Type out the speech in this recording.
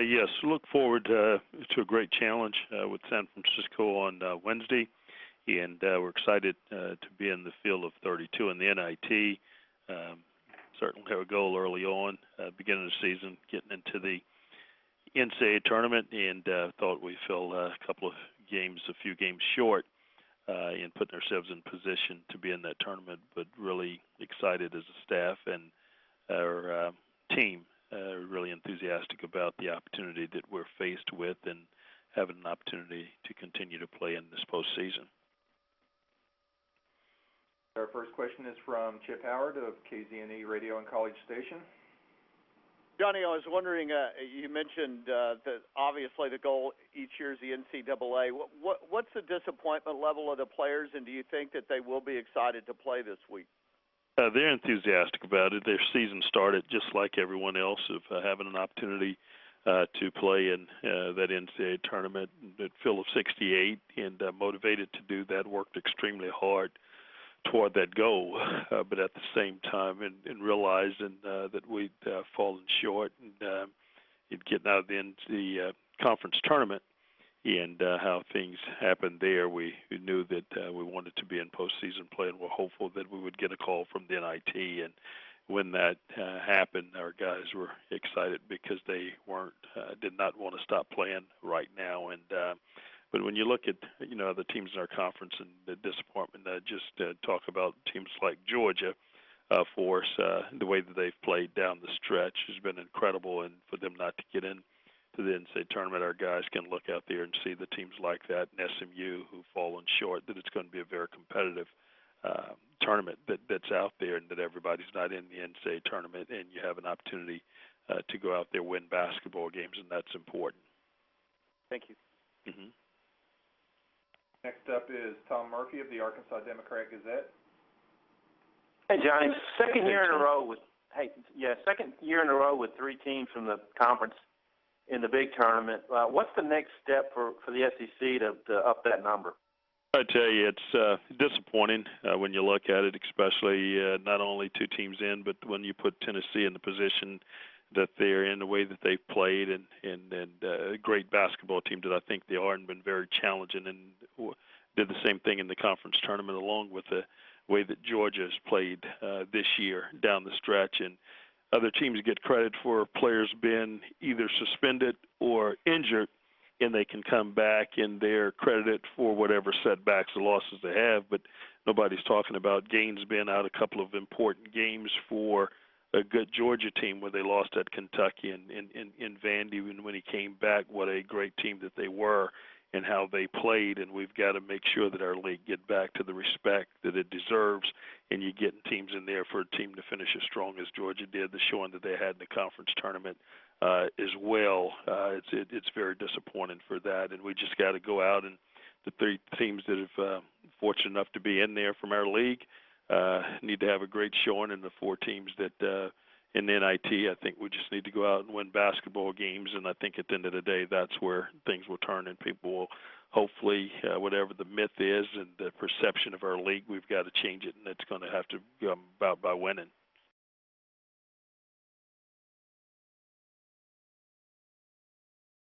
Yes, look forward to a great challenge with San Francisco on Wednesday, and we're excited to be in the field of 32 in the NIT. Certainly have a goal early on, beginning of the season, getting into the NCAA tournament, and thought we fell a few games short in putting ourselves in position to be in that tournament, but really excited as a staff and our team. Really enthusiastic about the opportunity that we're faced with and having an opportunity to continue to play in this postseason. Our first question is from Chip Howard of KZNE Radio and College Station. Johnny, I was wondering, you mentioned that obviously the goal each year is the NCAA. What's the disappointment level of the players, and do you think that they will be excited to play this week? They're enthusiastic about it. Their season started just like everyone else of having an opportunity to play in that NCAA tournament at field of 68, and motivated to do that, worked extremely hard toward that goal, but at the same time in realizing that we'd fallen short and getting out of the conference tournament and how things happened there, we knew that we wanted to be in postseason play, and we're hopeful that we would get a call from the NIT. And when that happened, our guys were excited because they did not want to stop playing right now. And but when you look at the teams in our conference and the disappointment, just talk about teams like Georgia for us, the way that they've played down the stretch has been incredible, and for them not to get in to the NCAA tournament, our guys can look out there and see the teams like that and SMU who've fallen short, that it's going to be a very competitive tournament that's out there, and that everybody's not in the NCAA tournament, and you have an opportunity to go out there, win basketball games, and that's important. Thank you. Mm-hmm. Next up is Tom Murphy of the Arkansas Democrat Gazette. Hey, Johnny, second year in a row with three teams from the conference in the big tournament. What's the next step for the SEC to up that number? I tell you, it's disappointing when you look at it, especially not only two teams in, but when you put Tennessee in the position that they're in, the way that they've played, and a great basketball team that I think they are, and been very challenging, and did the same thing in the conference tournament, along with the way that Georgia has played this year down the stretch. And other teams get credit for players being either suspended or injured, and they can come back and they're credited for whatever setbacks or losses they have. But nobody's talking about Gaines being out a couple of important games for a good Georgia team where they lost at Kentucky and in Vandy, and when he came back, what a great team that they were and how they played. And we've got to make sure that our league get back to the respect that it deserves, and you're getting teams in there for a team to finish as strong as Georgia did, the showing that they had in the conference tournament as well. It's very disappointing for that, and we just got to go out, and the three teams that have fortunate enough to be in there from our league need to have a great showing, and the four teams that in the NIT, I think we just need to go out and win basketball games, and I think at the end of the day, that's where things will turn, and people will hopefully, whatever the myth is and the perception of our league, we've got to change it, and it's going to have to come about by winning.